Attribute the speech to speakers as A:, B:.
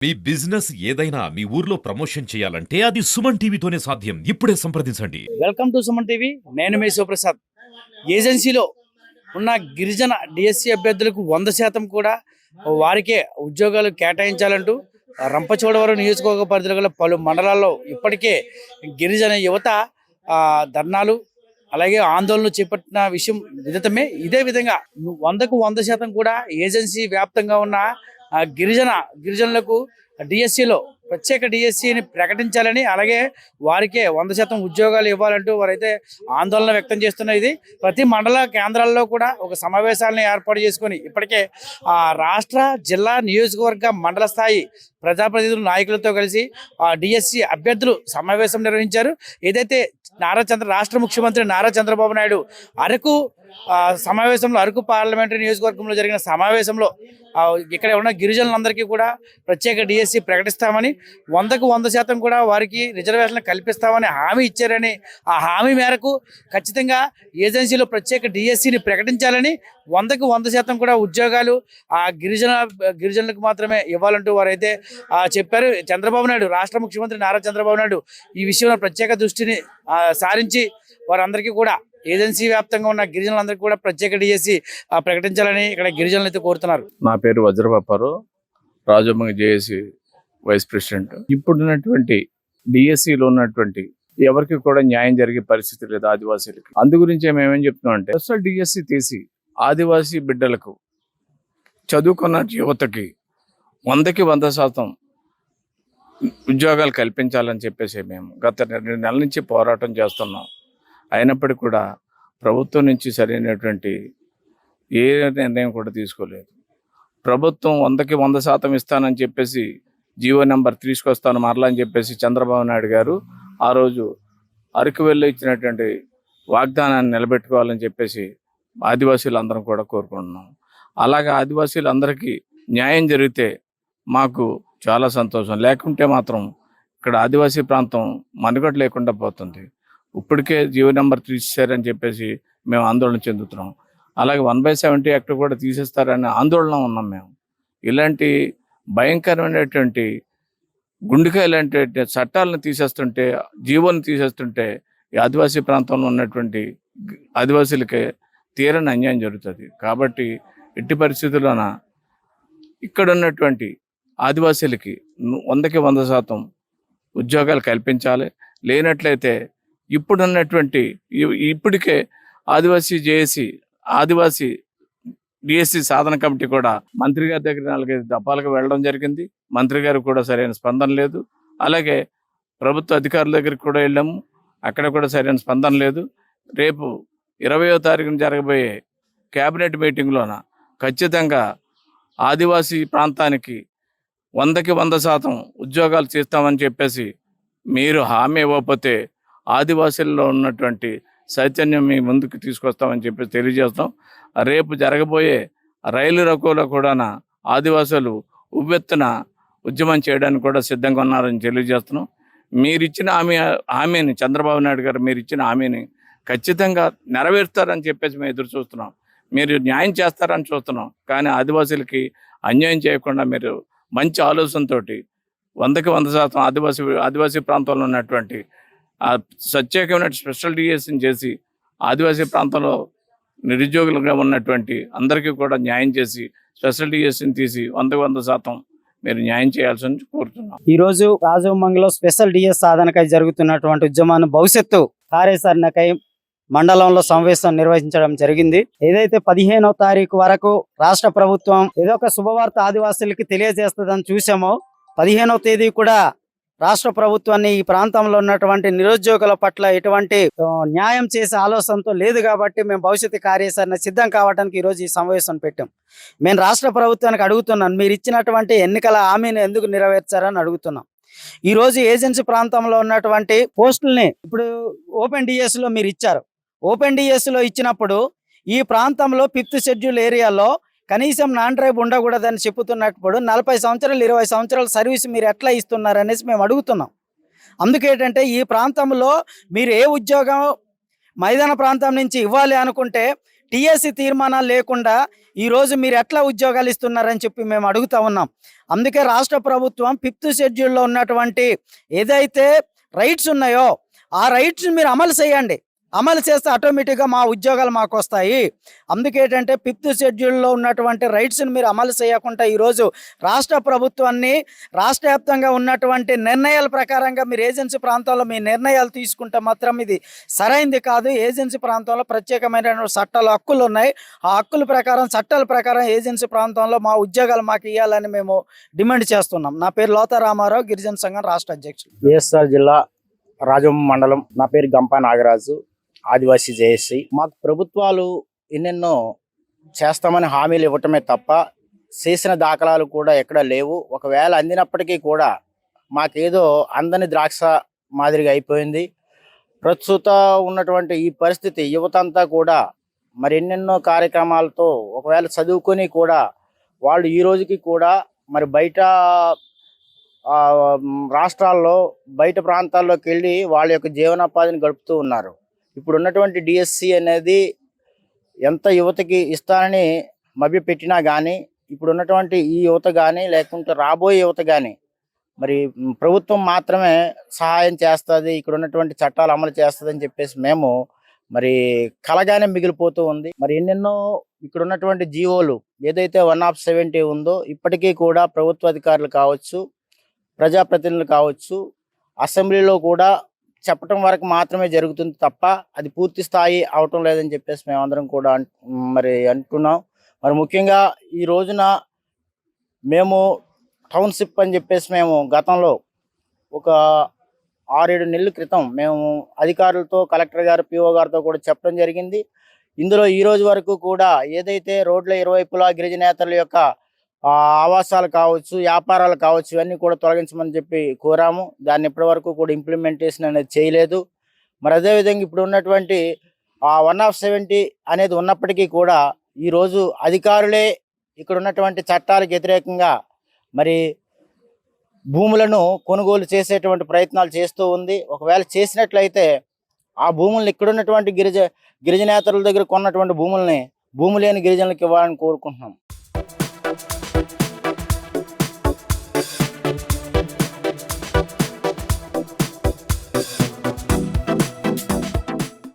A: మీ business ఏదైనా మీ ఊర్లో promotion చేయాలంటే అది సుమన్ టీవీతోనే సాధ్యం. ఇప్పుడే సంప్రదించండి.
B: Welcome to Suman TV. నేను మీ శివప్రసాద్. ఏజెన్సీలో ఉన్న గిరిజన డిఎస్సి అభ్యర్థులకు 100% కూడా వారికే ఉద్యోగాలు కేటాయించాలంటూ రంపచోడవరం నియోజకవర్గ పరిధిలో గల పలు మండలాల్లో ఇప్పటికే గిరిజన యువత ధర్నాలు అలాగే ఆందోళనలు చేపట్టిన విషయం విదితమే. ఇదే విధంగా 100% కూడా ఏజెన్సీ వ్యాప్తంగా ఉన్న గిరిజనులకు డిఎస్సిలో ప్రత్యేక డిఎస్సిని ప్రకటించాలని, అలాగే వారికే 100% ఉద్యోగాలు ఇవ్వాలంటూ వారైతే ఆందోళన వ్యక్తం చేస్తున్నారు. ఇది ప్రతి మండల కేంద్రాల్లో కూడా ఒక సమావేశాలను ఏర్పాటు చేసుకొని ఇప్పటికే రాష్ట్ర, జిల్లా, నియోజకవర్గ, మండల స్థాయి ప్రజాప్రతినిధుల నాయకులతో కలిసి డిఎస్సి అభ్యర్థులు సమావేశం నిర్వహించారు. ఏదైతే రాష్ట్ర ముఖ్యమంత్రి నారా చంద్రబాబు నాయుడు అరకు సమావేశంలో, అరకు పార్లమెంటరీ నియోజకవర్గంలో జరిగిన సమావేశంలో ఇక్కడ ఉన్న గిరిజనులందరికీ కూడా ప్రత్యేక డిఎస్సి ప్రకటిస్తామని, 100% కూడా వారికి రిజర్వేషన్లు కల్పిస్తామని హామీ ఇచ్చారని, ఆ హామీ మేరకు ఖచ్చితంగా ఏజెన్సీలో ప్రత్యేక డిఎస్సిని ప్రకటించాలని, 100% కూడా ఉద్యోగాలు ఆ గిరిజనులకు మాత్రమే ఇవ్వాలంటూ వారైతే చెప్పారు. చంద్రబాబు నాయుడు, రాష్ట్ర ముఖ్యమంత్రి నారా చంద్రబాబు నాయుడు ఈ విషయంలో ప్రత్యేక దృష్టిని సారించి వారందరికీ కూడా ఏజెన్సీ వ్యాప్తంగా ఉన్న గిరిజనులందరికీ కూడా ప్రత్యేక డిఎస్సి ప్రకటించాలని ఇక్కడ గిరిజనులు అయితే కోరుతున్నారు.
C: నా పేరు వజ్రపాపారు, రాజమండ్రి జేఏసీ వైస్ ప్రెసిడెంట్. ఇప్పుడున్నటువంటి డిఎస్సిలో ఉన్నటువంటి ఎవరికి కూడా న్యాయం జరిగే పరిస్థితి లేదు ఆదివాసీలకి. అందు గురించి మేమేం చెప్తున్నాం అంటే, అసలు డిఎస్సి తీసి ఆదివాసీ బిడ్డలకు, చదువుకున్న యువతకి 100% ఉద్యోగాలు కల్పించాలని చెప్పేసి మేము గత 2 నెలల నుంచి పోరాటం చేస్తున్నాం. అయినప్పటికీ కూడా ప్రభుత్వం నుంచి సరైనటువంటి ఏ నిర్ణయం కూడా తీసుకోలేదు. ప్రభుత్వం 100% ఇస్తానని చెప్పేసి జీవో నెంబర్ తీసుకొస్తాను మరలా అని చెప్పేసి చంద్రబాబు నాయుడు గారు ఆ రోజు అరకు వెళ్ళి ఇచ్చినటువంటి వాగ్దానాన్ని నిలబెట్టుకోవాలని చెప్పేసి ఆదివాసీలందరం కూడా కోరుకుంటున్నాం. అలాగే ఆదివాసీలందరికీ న్యాయం జరిగితే మాకు చాలా సంతోషం. లేకుంటే మాత్రం ఇక్కడ ఆదివాసీ ప్రాంతం మనుగడ లేకుండా పోతుంది. ఇప్పటికే జీవో నెంబర్ తీసేశారని చెప్పేసి మేము ఆందోళన చెందుతున్నాం. అలాగే 1/70 యాక్ట్ కూడా తీసేస్తారని ఆందోళన ఉన్నాం మేము. ఇలాంటి భయంకరమైనటువంటి గుండెకాయ ఇలాంటి చట్టాలను తీసేస్తుంటే, జీవోని తీసేస్తుంటే ఈ ఆదివాసీ ప్రాంతంలో ఉన్నటువంటి ఆదివాసీలకే తీరని అన్యాయం జరుగుతుంది. కాబట్టి ఎట్టి పరిస్థితుల్లోన ఇక్కడ ఉన్నటువంటి ఆదివాసీలకి 100% ఉద్యోగాలు కల్పించాలి. లేనట్లయితే ఇప్పటికే ఆదివాసీ జేఏసీ, ఆదివాసీ డిఎస్సి సాధన కమిటీ కూడా మంత్రి గారి దగ్గర 4-5 దఫాలుగా వెళ్ళడం జరిగింది. మంత్రి గారు కూడా సరైన స్పందన లేదు. అలాగే ప్రభుత్వ అధికారుల దగ్గరికి కూడా వెళ్ళాము, అక్కడ కూడా సరైన స్పందన లేదు. రేపు 20వ తారీఖున జరగబోయే క్యాబినెట్ మీటింగ్లోన ఖచ్చితంగా ఆదివాసీ ప్రాంతానికి 100% ఉద్యోగాలు చేస్తామని చెప్పేసి మీరు హామీ ఇవ్వకపోతే ఆదివాసీల్లో ఉన్నటువంటి చైతన్యం మీ ముందుకు తీసుకొస్తామని చెప్పేసి తెలియజేస్తాం. రేపు జరగబోయే రైలు రకోలో కూడా ఆదివాసులు ఉవ్వెత్తున ఉద్యమం చేయడానికి కూడా సిద్ధంగా ఉన్నారని తెలియజేస్తున్నాం. మీరిచ్చిన హామీని, చంద్రబాబు నాయుడు గారు మీరు ఇచ్చిన హామీని ఖచ్చితంగా నెరవేరుస్తారని చెప్పేసి మేము ఎదురు చూస్తున్నాం. మీరు న్యాయం చేస్తారని చూస్తున్నాం. కానీ ఆదివాసీలకి అన్యాయం చేయకుండా మీరు మంచి ఆలోచనతోటి 100% ఆదివాసీ ప్రాంతంలో ఉన్నటువంటి ప్రత్యేకమైన స్పెషల్ డిఎస్సిని చేసి ఆదివాసీ ప్రాంతంలో నిరుద్యోగులుగా ఉన్నటువంటి అందరికీ కూడా న్యాయం చేసి స్పెషల్ డిఎస్సిని తీసి 100% మీరు న్యాయం చేయాల్సింది కోరుతున్నాం.
B: ఈరోజు రాజమండ్రిలో స్పెషల్ డిఎస్ సాధనకై జరుగుతున్నటువంటి ఉద్యమాన్ని భవిష్యత్తు కార్యాచరణకై మండలంలో సమావేశం నిర్వహించడం జరిగింది. ఏదైతే 15వ తారీఖు వరకు రాష్ట్ర ప్రభుత్వం ఏదో ఒక శుభవార్త ఆదివాసులకి తెలియజేస్తుందని చూసామో, 15వ తేదీ కూడా రాష్ట్ర ప్రభుత్వాన్ని ఈ ప్రాంతంలో ఉన్నటువంటి నిరుద్యోగుల పట్ల ఎటువంటి న్యాయం చేసే ఆలోచనతో లేదు. కాబట్టి మేము భవిష్యత్తు కార్యాచరణ సిద్ధం కావడానికి ఈరోజు ఈ సమావేశం పెట్టాం. మేము రాష్ట్ర ప్రభుత్వానికి అడుగుతున్నాను, మీరు ఇచ్చినటువంటి ఎన్నికల హామీని ఎందుకు నెరవేర్చారని అడుగుతున్నాం. ఈరోజు ఏజెన్సీ ప్రాంతంలో ఉన్నటువంటి పోస్టుల్ని ఇప్పుడు ఓపెన్ డిఎస్లో మీరు ఇచ్చారు. ఓపెన్ డిఎస్లో ఇచ్చినప్పుడు ఈ ప్రాంతంలో 5th షెడ్యూల్ ఏరియాలో కనీసం నాన్ ట్రైబ్ ఉండకూడదని చెప్పుతున్నప్పుడు 40 సంవత్సరాలు 20 సంవత్సరాల సర్వీస్ మీరు ఎట్లా ఇస్తున్నారు అనేసి మేము అడుగుతున్నాం. అందుకేంటంటే ఈ ప్రాంతంలో మీరు ఏ ఉద్యోగం మైదాన ప్రాంతం నుంచి ఇవ్వాలి అనుకుంటే
D: టీఎస్సీ తీర్మానాలు లేకుండా ఈరోజు మీరు ఎట్లా ఉద్యోగాలు ఇస్తున్నారని చెప్పి మేము అడుగుతా ఉన్నాం. అందుకే రాష్ట్ర ప్రభుత్వం 5th షెడ్యూల్లో ఉన్నటువంటి ఏదైతే రైట్స్ ఉన్నాయో ఆ రైట్స్ మీరు అమలు చేయండి. అమలు చేస్తే ఆటోమేటిక్గా మా ఉద్యోగాలు మాకు వస్తాయి. అందుకేంటంటే 5th షెడ్యూల్లో ఉన్నటువంటి రైట్స్ని మీరు అమలు చేయకుండా ఈరోజు రాష్ట్ర ప్రభుత్వాన్ని రాష్ట్ర వ్యాప్తంగా ఉన్నటువంటి నిర్ణయాల ప్రకారంగా మీరు ఏజెన్సీ ప్రాంతాల్లో మీ నిర్ణయాలు తీసుకుంటే మాత్రం ఇది సరైంది కాదు. ఏజెన్సీ ప్రాంతంలో ప్రత్యేకమైన చట్టాలు హక్కులు ఉన్నాయి. ఆ హక్కుల ప్రకారం చట్టాల ప్రకారం ఏజెన్సీ ప్రాంతంలో మా ఉద్యోగాలు మాకు ఇవ్వాలని మేము డిమాండ్ చేస్తున్నాం. నా పేరు లోతా రామారావు, గిరిజన సంఘం రాష్ట్ర అధ్యక్షుడు.
E: వైఎస్ఆర్ జిల్లా రాజం మండలం. నా పేరు గంపా నాగరాజు, ఆదివాసీ జేఏసీ. మాకు ప్రభుత్వాలు ఎన్నెన్నో చేస్తామని హామీలు ఇవ్వటమే తప్ప చేసిన దాఖలాలు కూడా ఎక్కడ లేవు. ఒకవేళ అందినప్పటికీ కూడా మాకేదో అందని ద్రాక్ష మాదిరిగా అయిపోయింది. ప్రస్తుత ఉన్నటువంటి ఈ పరిస్థితి యువత అంతా కూడా మరి ఎన్నెన్నో కార్యక్రమాలతో ఒకవేళ చదువుకొని కూడా వాళ్ళు ఈ రోజుకి కూడా మరి బయట రాష్ట్రాల్లో బయట ప్రాంతాల్లోకి వెళ్ళి వాళ్ళ యొక్క జీవనోపాధిని గడుపుతూ ఉన్నారు. ఇప్పుడు ఉన్నటువంటి డిఎస్సి అనేది ఎంత యువతకి ఇస్తానని మభ్యపెట్టినా కానీ ఇప్పుడు ఉన్నటువంటి ఈ యువత కానీ లేకుంటే రాబోయే యువత కానీ మరి ప్రభుత్వం మాత్రమే సహాయం చేస్తుంది, ఇక్కడ ఉన్నటువంటి చట్టాలు అమలు చేస్తుంది అని చెప్పేసి మేము మరి కలగానే మిగిలిపోతూ ఉంది. మరి ఎన్నెన్నో ఇక్కడ ఉన్నటువంటి జీవోలు ఏదైతే 170 ఉందో ఇప్పటికీ కూడా ప్రభుత్వ అధికారులు కావచ్చు, ప్రజాప్రతినిధులు కావచ్చు, అసెంబ్లీలో కూడా చెప్పటం వరకు మాత్రమే జరుగుతుంది తప్ప అది పూర్తి స్థాయి అవటం లేదని చెప్పేసి మేమందరం కూడా మరి అంటున్నాం. మరి ముఖ్యంగా ఈ రోజున మేము టౌన్షిప్ అని చెప్పేసి మేము గతంలో ఒక 6-7 నెలల క్రితం మేము అధికారులతో, కలెక్టర్ గారు, పిఓ గారితో కూడా చెప్పడం జరిగింది. ఇందులో ఈ రోజు వరకు కూడా ఏదైతే రోడ్ల ఇరువైపులా గిరిజనేతల యొక్క ఆవాసాలు కావచ్చు, వ్యాపారాలు కావచ్చు, ఇవన్నీ కూడా తొలగించమని చెప్పి కోరాము. దాన్ని ఇప్పటి వరకు కూడా ఇంప్లిమెంటేషన్ అనేది చేయలేదు. మరి అదేవిధంగా ఇప్పుడు ఉన్నటువంటి 170 అనేది ఉన్నప్పటికీ కూడా ఈరోజు అధికారులే ఇక్కడ ఉన్నటువంటి చట్టాలకు వ్యతిరేకంగా మరి భూములను కొనుగోలు చేసేటువంటి ప్రయత్నాలు చేస్తూ ఉంది. ఒకవేళ చేసినట్లయితే ఆ భూములను ఇక్కడ ఉన్నటువంటి గిరిజనేతల దగ్గర కొన్నటువంటి భూముల్ని భూమి లేని గిరిజనులకు ఇవ్వాలని కోరుకుంటున్నాం.